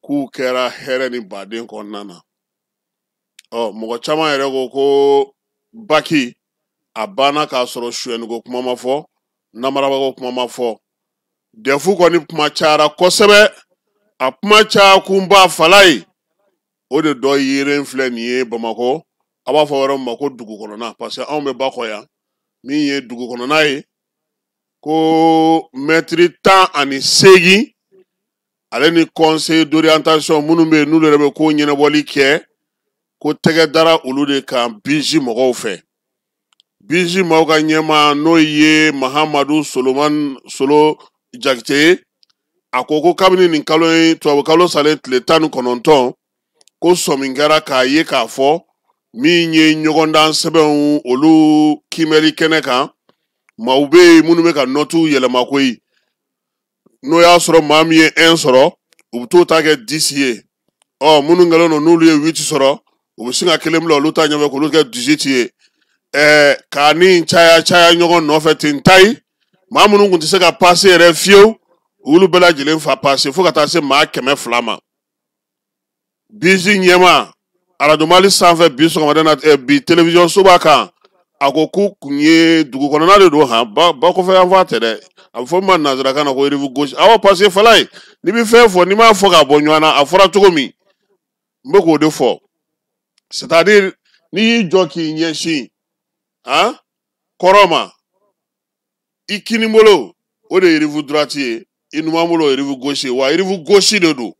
k'u kɛra hɛrɛ ni baden kɔnɔna na. Mɔgɔ caman yɛrɛ ko baki a banna k'a sɔrɔ suyɛniko kuma ma fɔ, namarabago kuma ma fɔ. Dɛfu kɔni kuma cayara kosɛbɛ, a kuma caya kunba fala ye. O de dɔ yeren filɛ nin ye Bamakɔ, a b'a fɔ yɔrɔ min ma ko dugu kɔnɔna, parce que anw bɛ Bakɔ yan, min ye dugu kɔnɔna ye, ko mètre 18 ale ni conseil d'orientation minnu bɛ yen n'olu yɛrɛ bɛ ko ɲɛnabɔli kɛ, ko tɛgɛ dara olu de kan BJ mɔgɔw fɛ. BJ mɔgɔw ka ɲɛmaa n'o ye Mahamadu Solo Jakite ye, a ko kabini nin kalo ye tubabu kalo salen tile 19 ko sɔmin kɛra k'a ye k'a fɔ min ye ɲɔgɔndan sɛbɛnw olu kimɛli kɛnɛ kan, maaw bɛ yen minnu bɛ ka nɔtu yɛlɛma koyi, n'o y'a sɔrɔ maa min ye 1 sɔrɔ u bɛ t'o ta kɛ 10 ye, minnu kɛlen don n'olu ye 8 sɔrɔ u bɛ sin ka 1 bila olu ta ɲɛfɛ k'olu kɛ 18 ye. K'a ni caya ɲɔgɔn nɔfɛ ten tayi, maa minnu tun tɛ se ka passe yɛrɛ fiyewu olu bɛɛ lajɛlen fa passe fo ka taa se maa 200 ma. BJ ɲɛma Radio Mali sanfɛ bi sɔgɔmada na bi télévision soba kan a ko k'u kun ye dugu kɔnɔna de don Bakɔfɛ yan fɔ tɛ dɛ, a bɛ fɔ min ma nanzarakan na ko rive gauche. Parce que fala ye ni bɛ fɛn fɔ n'i m'a fɔ k'a bɔ ɲɔgɔn na a fɔra cogo min n bɛ k'o de fɔ, c'est à dire n'i y'i jɔ k'i ɲɛsin kɔrɔ ma, i kini bolo o de ye rive droite ye, i numan bolo o ye rive gauche ye, wa rive gauche de don,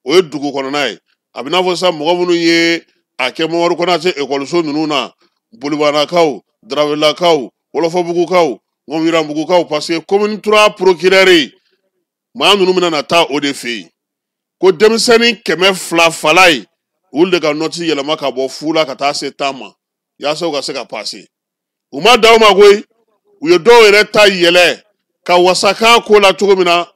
o ye dugu kɔnɔna ye. A bɛ n'a fɔ sisan mɔgɔ minnu ye a kɛ Mamadu Konate ekɔliso ninnu na, Bolibanakaw, Darawelakaw, Wɔlɔfɔbugukaw, Ŋɔmiranbugukaw, parce que commune 3 procureur maa ninnu bɛna na taa o de fɛ yen, ko denmisɛnnin 200 fala ye olu de ka nɔti yɛlɛma ka bɔ fu la ka taa se 10 ma, yaasa u ka se ka passe. U ma da o ma koyi, u ye dɔw yɛrɛ ta yɛlɛ ka wasaka ko la cogo min na,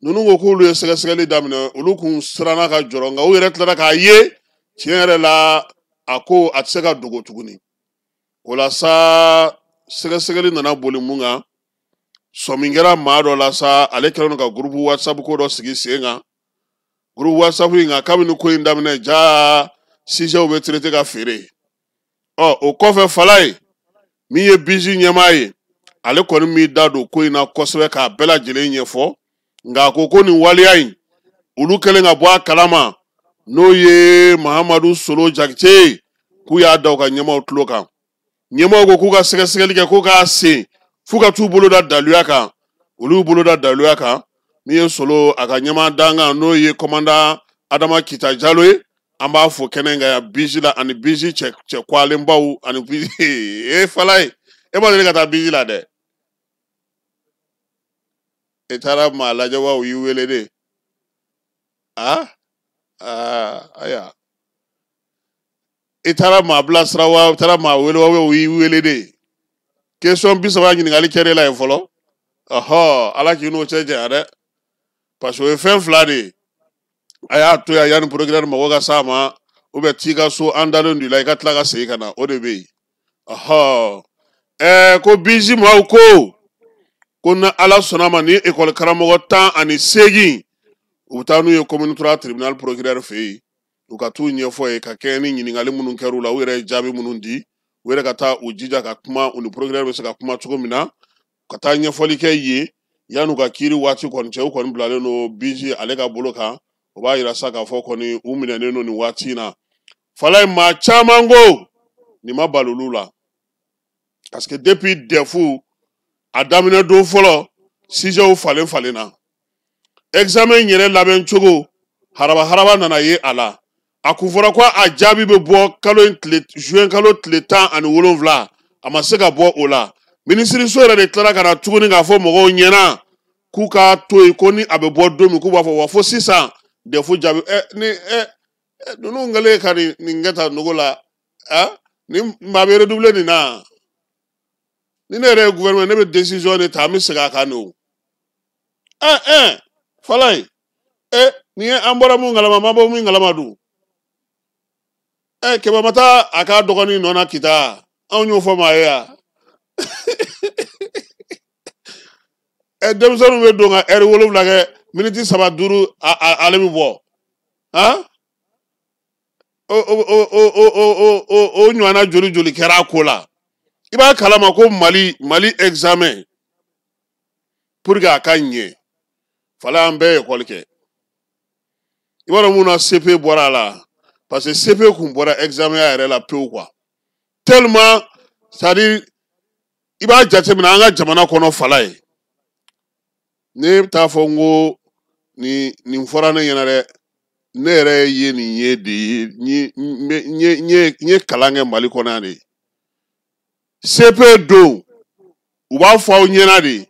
ninnu ko k'olu ye sɛgɛsɛgɛli daminɛ, olu kun siranna ka jɔrɔ, nka u yɛrɛ tilara k'a ye tiɲɛ yɛrɛ la a ko a tɛ se ka dogo tuguni. O la sa sɛgɛsɛgɛli nana boli mun kan, sɔmin kɛra maa dɔ la sa, ale kɛlen don ka groupe WhatsApp ko dɔ sigi sen kan. Groupe WhatsApp in kan kabini ko in daminɛ ja sijɛw bɛ traité ka feere. O kɔfɛ fala ye min ye BJ ɲɛmaa ye, ale kɔni m'i da don ko in na kosɛbɛ k'a bɛɛ lajɛlen ɲɛfɔ, nka a ko nin waleya in olu kɛlen ka bɔ a kalama n'o ye Mahamadu Solo Jakite k'u y'a da u ka ɲɛmaaw tulo kan. Ɲɛmaaw ko k'u ka sɛgɛsɛgɛli kɛ k'u k'a sen f'u ka t'u bolo da daluya kan, olu bolo da daluya kan, min ye Solo a ka ɲɛmaa dankan n'o ye commandant Adama Kita Jalo ye, an b'a fɔ kɛnɛ in kan yan BJ la ani BJ cɛ kwalenbaw ani BJ fala ye e ma deli ka taa BJ la dɛ, e taara maa lajɛ wa u y'i wele de aya i taara maa bilasira wa u taara maa wele wa u y'i wele de, question 30 ɲininkali kɛra la ye fɔlɔ, ala k'i n'o cɛ janya dɛ, parce que o ye fɛn 2 de ye, a y'a to yan yanni procureur mɔgɔ ka s'a ma ou bien t'i ka so an dalen don i la i ka tila ka segin ka na, o de bɛ yen. Ko BJ mɔgɔw ko ni ala sɔnna ma ni école karamɔgɔ 18 u bɛ taa n'u ye commune 3 tribunal procureur fɛ yen, u ka t'u ɲɛfɔ ye ka kɛ ni ɲininkali minnu kɛr'u la u yɛrɛ ye jaabi minnu di, u yɛrɛ ka taa u jija ka kuma u ni procureur bɛ se ka kuma cogo min na, ka taa ɲɛfɔli kɛ yen yan'u ka kiiri waati kɔni cɛ u kɔni bilalen don BJ ale ka bolo kan, o b'a yira sa k'a fɔ kɔni u minɛnen don nin waati in na. Fala ye maa caman ko nin ma bali olu la, parce que depuis DEF a daminɛ don fɔlɔ sijɛw falen na, examen yɛrɛ labɛn cogo haraba nana ye a la, a kun fɔra ko a jaabi bɛ bɔ juin kalo tile 17 a ma se ka bɔ o la, minisiriso yɛrɛ de tilara ka na tuguni k'a fɔ mɔgɔw ɲɛna k'u k'a to yen ko ni a bɛ bɔ don min k'u b'a fɔ wa fo sisan DEF jaabi ninnu kɛlen ka nin kɛ tan nogo la ni maa bɛ redoublé nin na, ni ne yɛrɛ ye gouvernement ne bɛ décision de ta an bɛ segin a kan o fala ye nin ye an bɔra mun kalama ma bɔ mun kalama dun, kɛmɛ ma taa a k'a dɔgɔnin nɔ na kita anw y'o fɔ maa ye yan denmisɛnninw bɛ don ka ɛri 7 kɛ miniti 3-5 ale bɛ bɔ o ɲɔgɔnna joli kɛra a ko la i b'a kalama ko Mali examen pour que a ka ɲɛ fala an bɛɛ école kɛ i b'a dɔn mun na CP bɔra a la parce que CP kun bɔra examen yɛrɛ la pewu quoi tellement c'est-à-dire i b'a jateminɛ an ka jamana kɔnɔ fala ye ne t'a fɔ n ko nin fɔra ne ɲɛna dɛ ne yɛrɛ ye nin ye de ye n ye kalan kɛ Mali kɔnɔ yan de CP don u b'a fɔ aw ɲɛna de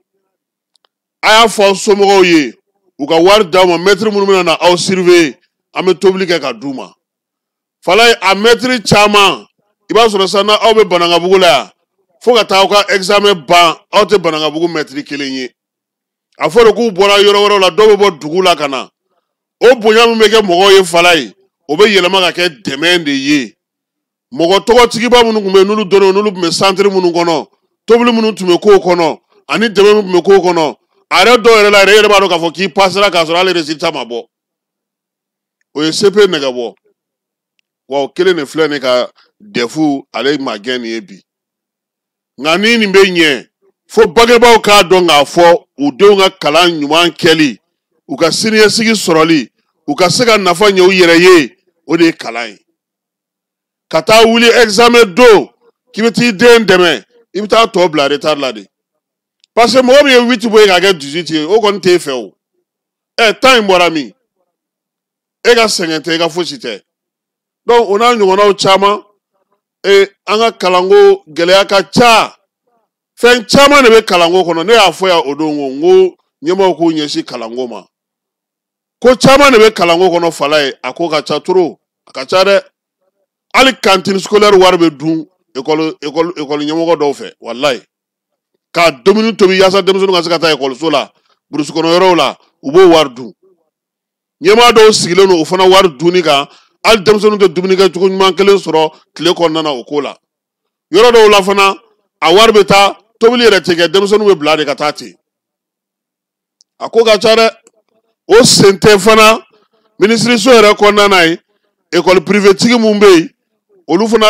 a y'a fɔ aw somɔgɔw ye u ka wari d'aw ma maître minnu bɛna na aw surveiller an bɛ tobili kɛ ka d'u ma fala a maître caman i b'a sɔrɔ sisan n'aw bɛ Banankabugu la yan fo ka taa aw ka examen ban aw tɛ Banankabugu maître kelen ye a fɔra k'u bɔra yɔrɔ wɛrɛw la dɔw bɛ bɔ dugu la ka na o bonya min bɛ kɛ mɔgɔw ye fala ye o bɛ yɛlɛma ka kɛ dɛmɛ de ye mɔgɔ tɔgɔtigiba minnu tun bɛ yen n'olu dɔnnen n'olu tun bɛ centre minnu kɔnɔ tobili minnu tun bɛ k'o kɔnɔ ani dɛmɛ minnu tun bɛ k'o kɔnɔ a yɛrɛ dɔw yɛrɛ la yɛrɛ b'a dɔn k'a fɔ k'i passera k'a sɔrɔ hali résultat ma bɔ o ye CP nɛgɛ bɔ wa o kelen de filɛ ne ka defu ale ma gɛn nin ye bi nka ni nin bɛ ɲɛ fo bangebaaw k'a dɔn k'a fɔ u denw ka kalan ɲuman kɛli u ka siniɲɛsigi sɔrɔli u ka se ka nafa ɲɛ u yɛrɛ ye o de ye kalan ye ka taa wuli examen don k'i bɛ t'i den dɛmɛ i bɛ taa tɔ bila retard la de parce que mɔgɔ min ye 8 bɔ ye k'a kɛ 18 ye o kɔni t'e fɛ o temps in bɔra min e ka sɛgɛn tɛ e ka fosi tɛ donc o n'a ɲɔgɔnnaw caman an ka kalanko gɛlɛya ka ca fɛn caman de bɛ kalanko kɔnɔ ne y'a fɔ yan o don n ko ɲɛmɔgɔw k'u ɲɛsin kalanko ma ko caman de bɛ kalanko kɔnɔ fala ye a ko ka ca trop a ka ca dɛ hali cantine scolaire wari bɛ dun école ɲɛmɔgɔ dɔw fɛ walayi ka dumuni tobi yaasa denmisɛnninw ka se ka taa ekɔliso la burusi kɔnɔ yɔrɔw la u b'o wari dun ɲɛmaa dɔw sigilen don o fana wari dunni kan hali denmisɛnninw tɛ dumuni kɛ cogo ɲuman kelen sɔrɔ tile kɔnɔna na o ko la yɔrɔ dɔw la fana a wari bɛ taa tobili yɛrɛ tɛ kɛ denmisɛnninw bɛ bila de ka taa ten a ko ka ca dɛ o sen tɛ fana minisiriso yɛrɛ kɔnɔna na ye école privée tigi mun bɛ yen olu fana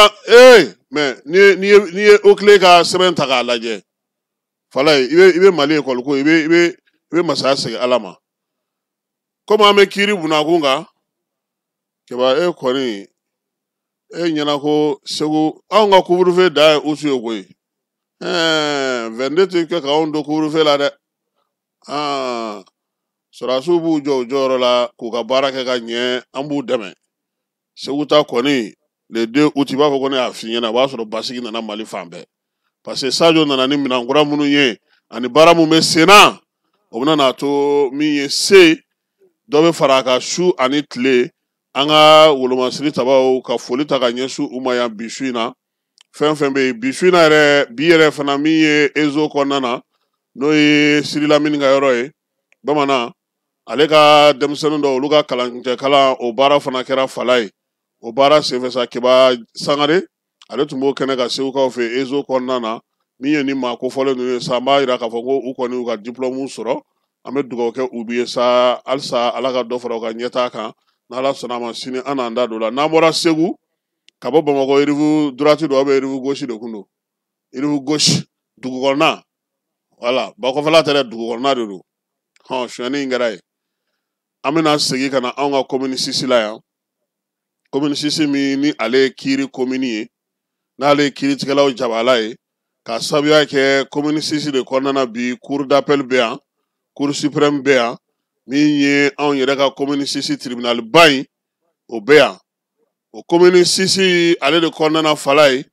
mais n'i ye Oclé ka sɛbɛn ta k'a lajɛ fala ye i bɛ Mali école ko i bɛ masaya segin Ala ma komi an bɛ kiiri bunakun kan kɛba kɔni ɲɛna ko Segu anw ka couvre-feu dan ye août ye koyi 22 tɛ kɛ k'anw don couvre-feu la dɛ sɔrɔdasiw b'u jɔ u jɔyɔrɔ la k'u ka baara kɛ ka ɲɛ an b'u dɛmɛ Segu ta kɔni le 2 août i b'a fɔ ko ne y'a f'i ɲɛna o b'a sɔrɔ basigi nana Mali fan bɛɛ parce que Sadio nana ni minɛn kura minnu ye ani baara mun bɛ sen na o bɛna n'a to min ye se dɔ bɛ fara a kan su ani tile an ka wolomasiri tabaw ka foli ta ka ɲɛsin u ma yan bi su in na fɛn fɛn bɛ yen bi su in na yɛrɛ bi yɛrɛ fana min ye ezo kɔnɔna na n'o ye Siri Lamini ka yɔrɔ ye bamanan ale ka denmisɛnnin dɔw olu ka kalancɛ kalan o baara fana kɛra fala ye o baara senfɛ sa Keba Sangare ale tun b'o kɛnɛ ka segukaw fɛ ezo kɔnɔna na min ye ni maa kofɔlen ninnu ye sa an b'a jira k'a fɔ ko u kɔni y'u ka diplôme sɔrɔ an bɛ dugawu kɛ u ye sa halisa Ala ka dɔ fara u ka ɲɛtaa kan n'Ala sɔnna a ma sini an n'an da don la n'an bɔra Segu ka bɔ Bamakɔ rive droite don ubiyɛn rive gauche de kun don rive gauche dugu kɔnɔna voilà bakɔfɛla tɛ dɛ dugu kɔnɔna de don sonyɛni in kɛra yen an bɛna segin ka na anw ka commune 6 la yan commune 6 min ni ale ye kiiri commune ye n'ale ye kiiritigɛlaw jabala ye ka sabuya kɛ commune 6 de kɔnɔna na bi cour d'appel bɛ yan cour suprême bɛ yan min ye anw yɛrɛ ka commune 6 tribunal ba in o bɛ yan o commune 6 ale de kɔnɔna na fala ye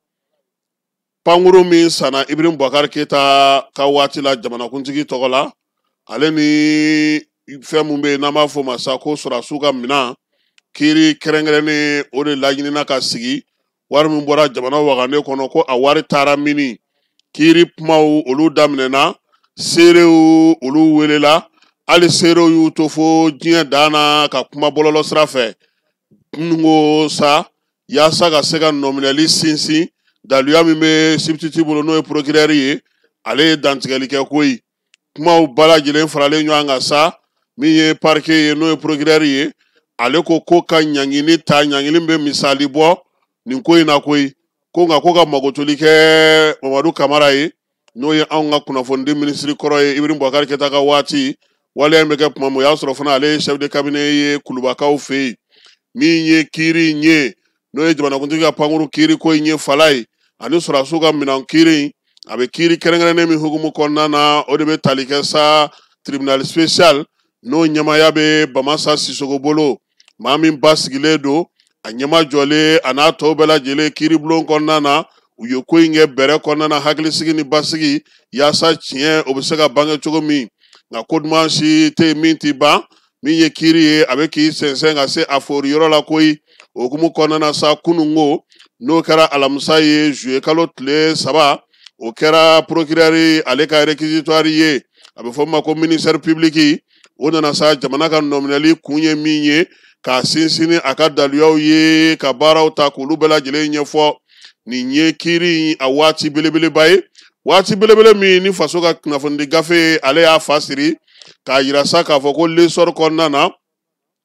pankuru min sanna Ibrahim Boubacar Keita ka waati la jamanakuntigi tɔgɔ la ale ni fɛn mun bɛ yen n'an b'a fɔ o ma sa ko sɔrɔdasiw ka minɛn kiiri kɛrɛnkɛrɛnnen o de laɲinina ka sigi wari min bɔra jamana wagane kɔnɔ ko a wari taara mini kiiri kumaw olu daminɛna seerew olu welela hali seerew y'u to fo diɲɛ dan na ka kuma bɔlɔlɔ sira fɛ ngo sa yaasa ka se ka nɔminɛli sinsin daluya min bɛ substitut bolo n'o ye procureur ye ale ye dantigɛli kɛ koyi kuma bala lajɛlen faralen ɲɔgɔn kan sa min ye parquet ye n'o ye procureur ye ale ko ka ɲangini ta ɲangini bɛ misali bɔ nin ko in na koyi ko nka ko ka magotoli kɛ Mamadu Kamara ye n'o ye anw ka kunnafonidi minisiri kɔrɔ ye Ibrahim Boubacar Keita ka waati waleya bɛ kɛ tuma min o y'a sɔrɔ fana ale ye chef de cabinet ye Kulubakaw fɛ yen min ye kiiri in ye n'o ye jamanakuntigi ka pankuru kiiri ko in ye fala ye ani sɔrɔdasiw ka minɛn kiiri in a bɛ kiiri kɛrɛnkɛrɛnnen min hukumu kɔnɔna na o de bɛ tali kɛ sa tribunal spécial n'o ɲɛmaya bɛ Bamasa Sisoko bolo maa min basigilen don a ɲɛma jɔlen a n'a tɔw bɛɛ lajɛlen kiiribulon kɔnɔna na u ye ko in kɛ bɛrɛ kɔnɔna na hakilisigi ni basigi yaasa tiɲɛ o bɛ se ka bange cogo min nka ko duman si tɛ yen min tɛ ban min ye kiiri ye a bɛ k'i sɛnsɛn ka se a foriyɔrɔ la koyi o hukumu kɔnɔna na sa kununko n'o kɛra alamisa ye juillet kalo tile 3 o kɛra procureur ale ka réquisitoire ye a bɛ fɔ o ma ko ministère public o nana sa jamana ka nɔminɛli kun ye min ye k'a sinsin a ka daluyaw ye ka baaraw ta k'olu bɛɛ lajɛlen ɲɛfɔ nin ye kiiri a waati belebeleba ye waati belebele min ni faso ka kunnafonidi gafe ale y'a fa siri k'a yira sa k'a fɔ ko lesɔri kɔnɔna na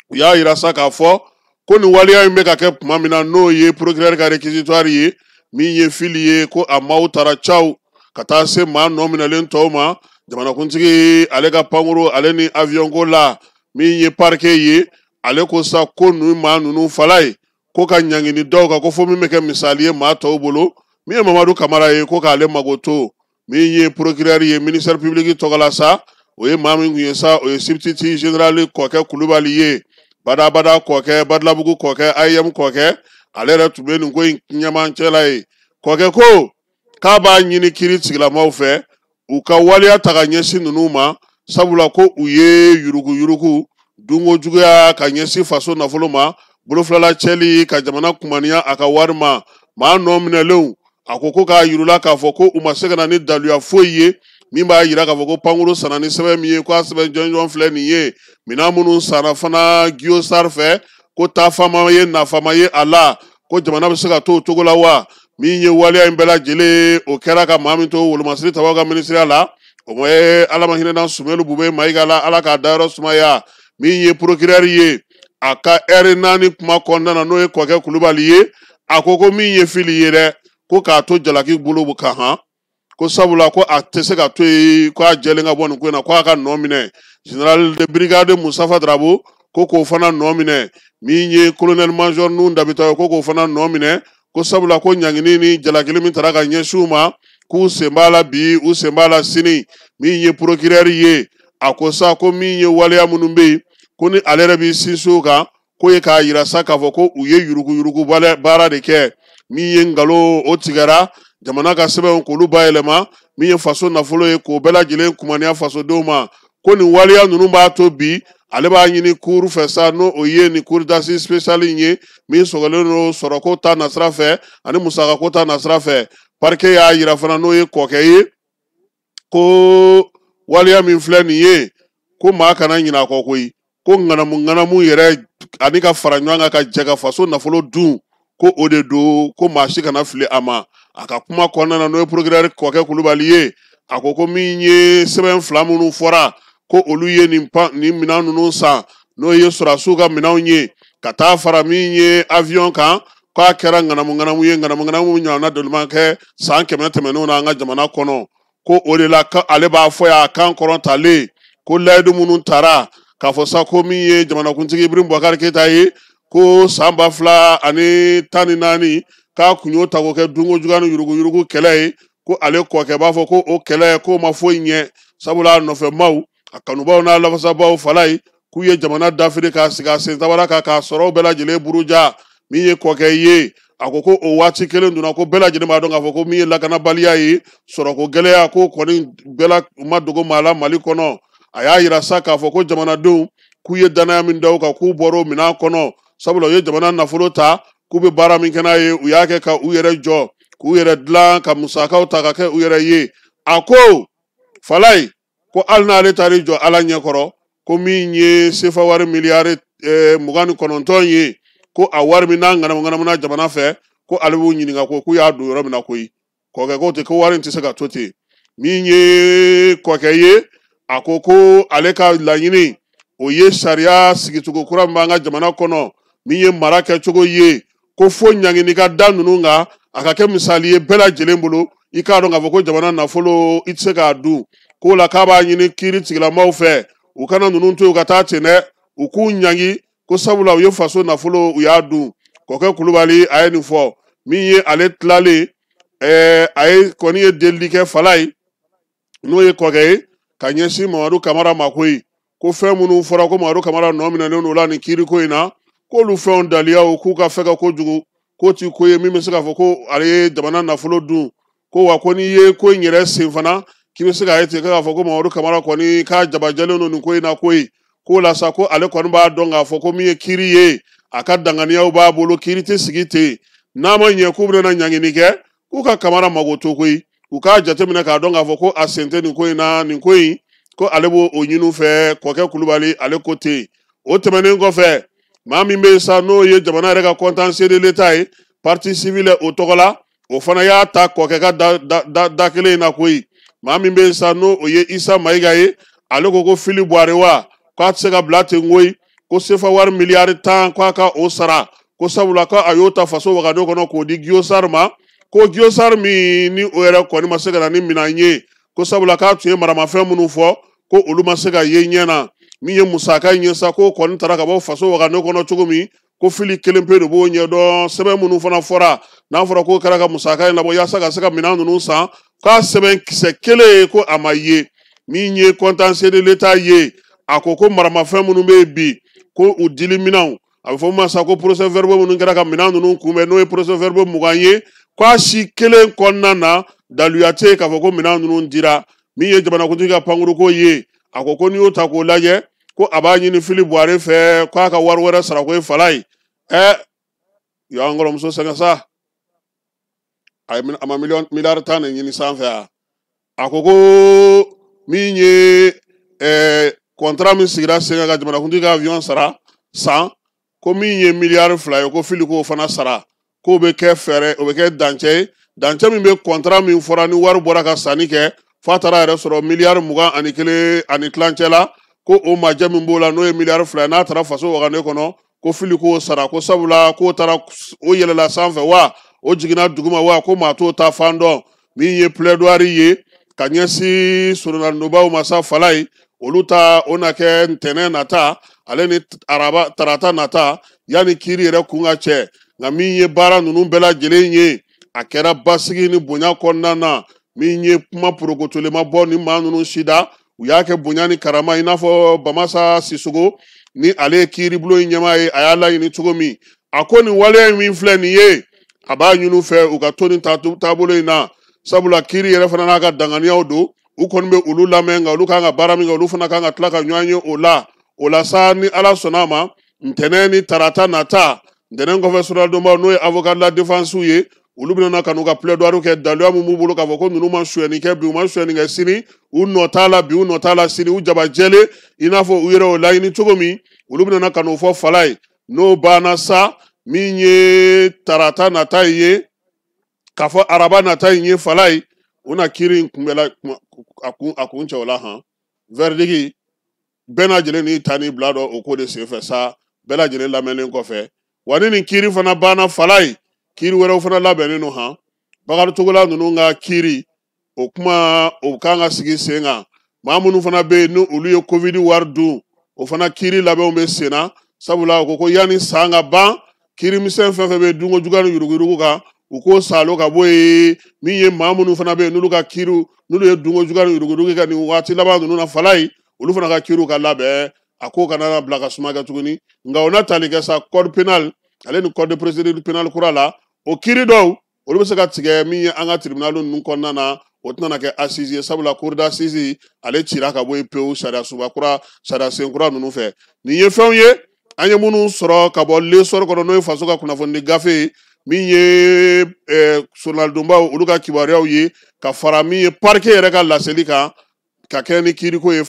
u y'a yira sa k'a fɔ ko nin waleya in bɛ ka kɛ tuma min na n'o ye procureur ka réquisitoire ye min ye fili ye ko a maaw taara caw ka taa se maa nɔ minɛlen tɔw ma jamanakuntigi ale ka pankuru ale ni avion ko la min ye parquet ye ale ko sa ko ninnu maa ninnu fala ye ko ka ɲangini dɔw kan ko fo min bɛ kɛ misali ye maa tɔw bolo min ye Mamadu Kamara ye ko k'ale mago to min ye procureur ye ministère public tɔgɔla sa o ye maa min kun ye sa o ye substitut général Kɔkɛ Kulubali ye badabada Kɔkɛ Badalabugu Kɔkɛ IM Kɔkɛ ale yɛrɛ tun bɛ nin ko in ɲɛmancɛla ye Kɔkɛ ko k'a b'a ɲini kiiri tigilamaw fɛ u ka waleya ta ka ɲɛsin ninnu ma sabula ko u ye yuruguyurugu dunko juguya ka ɲɛsin faso nafolo ma bolofilala cɛli ka jamana kumaniya a ka wari ma maa nɔ minɛlenw a ko k'a yirula k'a fɔ ko u ma se ka na ni daluya foyi ye min b'a yira k'a fɔ ko pankuru sanna ni sɛbɛn min ye ko a sɛbɛn jɔnjɔn filɛ nin ye minɛn minnu sanna fana Guillaume Sarr fɛ ko taafama ye nafama ye a la ko jamana bɛ se ka to o cogo la wa min ye waleya in bɛɛ lajɛlen o kɛra ka maa min to Wolomasiri Tabaw ka minisiriya la o ye Ala ma hinɛna Sumelu Bube Mayiga la Ala k'a dayɔrɔ sumaya min ye procureur ye a ka heure 4 kuma kɔnɔna na n'o ye Kɔkɛ Kulubali ye a ko min ye fili ye dɛ ko k'a to jalaki bolo kan han ko sabula ko a tɛ se ka to yen ko a jɛlen ka bɔ nin ko in na ko a ka nɔ minɛ général de brigade Musafa Darabo ko k'o fana nɔ minɛ min ye colonel major Nuhu Dabita ye ko k'o fana nɔ minɛ ko sabula ko ɲangini ni jalakili min taara ka ɲɛsin u ma k'u sen b'a la bi u sen b'a la sini min ye procureur ye a ko sa ko min ye waleya minnu bɛ yen ko ni ale yɛrɛ b'i sinsin o kan ko ye k'a yira sa k'a fɔ ko u ye yuruguyurugu baara de kɛ min ye nkalon o tigɛra jamana ka sɛbɛnw k'olu bayɛlɛma min ye faso nafolo ye k'o bɛɛ lajɛlen kumaniya fasodenw ma ko nin waleya ninnu b'a to bi ale b'a ɲini cour fɛ sa n'o o ye nin cour d'assises spéciale in ye min sɔgɔlen don sɔrɔko ta nasira fɛ ani musakako ta nasira fɛ parquet y'a yira fana n'o ye Kɔkɛ ye ko waleya min filɛ nin ye ko maa kana ɲinɛ a kɔ koyi ko ŋanamu yɛrɛ ani ka fara ɲɔgɔn kan ka jɛ ka faso nafolo dun ko o de don ko maa si kana fili a ma a ka kuma kɔnɔna na n'o ye procureur Kɔkɛ Kulubali ye a ko min ye sɛbɛn 2 minnu fɔra ko olu ye nin minɛn ninnu san n'o ye sɔrɔdasiw ka minɛnw ye ka taa fara min ye avion kan k'a kɛra ŋanamu ye ŋanamu ɲɔgɔnna dɔnniman kɛ san 100 tɛmɛnenw na an ka jamana kɔnɔ ko o de la ale b'a fɔ y'a kan kɔrɔtalen ko layidu minnu taara k'a fɔ sa ko min ye jamanakuntigi Ibrahim Boubacar Keita ye ko san 2014 k'a kun y'o ta k'o kɛ dunko juguya ni yuruguyurugu kɛlɛ ye ko ale Kɔkɛ b'a fɔ ko o kɛlɛ k'o ma foyi ɲɛ sabula a nɔfɛmaw a kanubaw n'a lafasabaw fala ye k'u ye jamana dafiri k'a sigi a sen tabara kan k'a sɔrɔ bɛɛ lajɛlen buruja min ye Kɔkɛ ye a ko o waati kelen donna ko bɛɛ lajɛlen b'a dɔn k'a fɔ ko min ye lakanabaliya ye sɔrɔko gɛlɛya ko kɔni bɛɛ ma dogo maa la Mali kɔnɔ a y'a yira sa k'a fɔ ko jamanadenw k'u ye danaya min da u kan k'u bɔra o minɛn kɔnɔ sabula u ye jamana nafolo ta k'u bɛ baara min kɛ n'a ye u y'a kɛ ka u yɛrɛ jɔ k'u yɛrɛ dilan ka musakaw ta ka kɛ u yɛrɛ ye a ko falaye ko hali n'ale taar'i jɔ Ala ɲɛkɔrɔ ko min ye sefa wari miliyari 29 ye ko a wari min n'a ŋanamunna jamana fɛ ko ale b'u ɲininka ko k'u y'a don yɔrɔ min na koyi Kɔkɛ ko ten ko wari in tɛ se ka to ten min ye Kɔkɛ ye a ko ko ale ka laɲini o ye sariya sigicogo kura min b'an ka jamana kɔnɔ min ye mara kɛcogo ye ko fo ɲangini ka da ninnu kan a ka kɛ misali ye bɛɛ lajɛlen bolo i k'a dɔn k'a fɔ ko jamana nafolo i tɛ se k'a dun k'o la k'a b'a ɲini kiiri tigilamaw fɛ u kana ninnu to yen u ka taa ten dɛ u k'u ɲangi ko sabula u ye faso nafolo u y'a dun kɔkɛ kulubali a ye nin fɔ min ye ale tilalen a ye kɔni ye delili kɛ fala ye n'o ye kɔkɛ ye ka ɲɛsin mamadu kamara ma koyi ko fɛn minnu fɔra ko mamadu kamara nɔ minɛlen don la nin kiiriko in na k'olu fɛnw daliyaw k'u ka fɛ ka kojugu k'o ti ko ye min bɛ se k'a fɔ ko ale ye jamana nafolo dun ko wa ko n'i ye ko in yɛrɛ sen fana k'i bɛ se k'a ye ten k'a fɔ ko mamadu kamara kɔni k'a jabajɛlen don nin ko in na koyi k'o la sa ko ale kɔni b'a dɔn k'a fɔ ko min ye kiiri ye a ka danganiyaw b'a bolo kiiri tɛ sigi ten n'a ma ɲɛ k'u bɛna ɲangini kɛ k'u ka kamara mago to koyi u k'a jateminɛ k'a dɔn k'a fɔ ko a sen tɛ nin ko in na nin ko in ko ale b'o ɲini fɛ kɔkɛ kulubali ale ko ten o tɛmɛnen kɔfɛ maa min bɛ yen sa n'o ye jamana yɛrɛ ka kɔntanse de l'Etat ye parti civile o tɔgɔ la o fana y'a ta kɔkɛ ka da kelen in na koyi maa min bɛ yen sa n'o o ye Isa Mayiga ye ale ko Fili Buware wa k'a tɛ se ka bila ten koyi ko sefa wari miliyari 10 k'a ka o sara ko sabula ko a y'o ta faso wagado kɔnɔ k'o di Guillaume Sarr ma ko Guillaume Sarr min ni o yɛrɛ kɔni ma se ka na ni minan ye ko sabula k'a tun ye maramafɛn minnu fɔ ko olu ma se ka ye ɲɛ na min ye musaka in ye sa ko kɔni taara ka bɔ faso wagado kɔnɔ cogo min ko Fili kelen pe de b'o ɲɛdɔn sɛbɛn minnu fana fɔra n'a fɔra k'o kɛra ka musaka in labɔ yaasa ka se ka minan ninnu san k'a sɛbɛn kisɛ kelen ye ko a ma ye min ye kɔntanse de l'Etat ye a ko maramafɛn minnu bɛ yen bi ko u dili minanw a bɛ fɔ ma sa ko procès verbal minnu kɛra ka minan ninnu kunbɛn n'o ye procès verbal 20 ye k'a si kelen kɔnɔna na daluya tɛ k'a fɔ ko minan ninnu dira min ye jamanakuntigi ka pankuruko ye a ko n'i y'o ta k'o lajɛ ko a b'a ɲini Fili Buware fɛ k'a ka wari wɛrɛ sara ko ye fala ye y'an kɔrɔmuso sɛgɛn sa a ma miliyari 10 de ɲini sanfɛ a ko min ye contrat min sigira sen kan ka jamanakuntigi ka avion sara san ko min ye miliyari 2 ye ko Fili k'o fana sara k'o bɛ kɛ fɛɛrɛ o bɛ kɛ dancɛ ye dancɛ min bɛ contrat min fɔra ni wari bɔra ka sanni kɛ f'a taara yɛrɛ sɔrɔ miliyari 21 ani tilancɛ la ko o majɛ min b'o la n'o ye miliyari 2 ye n'a taara faso wagane kɔnɔ ko Fili k'o sara ko sabula k'o taara o yɛlɛla sanfɛ wa o jiginna duguma wa ko maa t'o ta fan dɔn min ye plaidoirie ye ka ɲɛsin surunalidonbaw ma sa fala ye olu ta o na kɛ ntɛnɛn nata ale ni araba tarata nata yanni kiiri yɛrɛ kun ka cɛ nka min ye baara ninnu bɛɛ lajɛlen ye a kɛra basigi ni bonya kɔnɔna na min ye kuma porokotolema bɔ ni maa ninnu sida u y'a kɛ bonya ni karama i n'a fɔ Bamasa Sissogo ni ale ye kiiribulon in ɲɛmaa ye a y'a laɲini cogo min a ko nin waleya min filɛ nin ye a b'a ɲini fɛ u ka to nin taabolo in na sabula kiiri yɛrɛ fana n'a ka danganiyaw don u kɔni bɛ olu lamɛn nka olu kan ka baara min kɛ olu fana kan ka tila ka ɲɔgɔn ye o la sa ni Ala sɔnna a ma ntɛnɛn ni tarata nata ntɛnɛn kɔfɛ surunalidonbaw n'o ye avocat de la défense ye olu bɛna ka n'u ka plaidoirie kɛ daluya min b'u bolo k'a fɔ ko ninnu ma sonyɛni kɛ bi u ma sonyɛni kɛ sini u nɔ t'a la bi u nɔ t'a la sini u jabajɛlen i n'a fɔ u yɛrɛ o laɲini cogo min olu bɛna ka n'o fɔ fala ye n'o banna sa min ye tarata nata ye k'a fɔ araba nata in ye fala ye u na kiiri in kunbɛla a kun cɛ o la verdict bɛɛ lajɛlen n'i ta n'i bila dɔn o ko de senfɛ sa bɛɛ lajɛlen lamɛnlen kɔfɛ wa ni nin kiiri fana banna fala ye kiiri wɛrɛw fana labɛnnen don Bakaricogola ninnu ka kiiri o kuma o kan ka sigi sen kan maa minnu fana bɛ yen ni olu ye covid wari dun o fana kiiri labɛnw bɛ sen na sabula o ko yanni san ka ban kiiri misɛn fɛn fɛn bɛ dunko juguya ni yuruguyurugu kan u k'o salo ka bɔ yen min ye maa minnu fana bɛ yen n'olu ka kiiriw n'olu ye dunko juguya ni yuruguyurugu kɛ nin waati laban ninnu na fala ye olu fana ka kiiriw ka labɛn a ko kana bila ka suma kɛ tuguni nka o na tali kɛ sa code pénal ale ni code de procédure pénale kura la o kiiri dɔw olu bɛ se ka tigɛ min ye an ka tribunal ninnu kɔnɔna na o tɛna kɛ assise ye sabula cour d'assise ale cira ka bɔ yen pewu sariya suba kura sariya sen kura ninnu fɛ nin ye fɛnw ye an ye minnu sɔrɔ ka bɔ lesɔr kɔnɔ n'o ye faso ka kunnafoni gafe ye min ye surunalidonbaw olu ka kibaruyaw ye ka fara min ye parquet yɛrɛ ka laseli kan ka kɛ ni kiiriko ye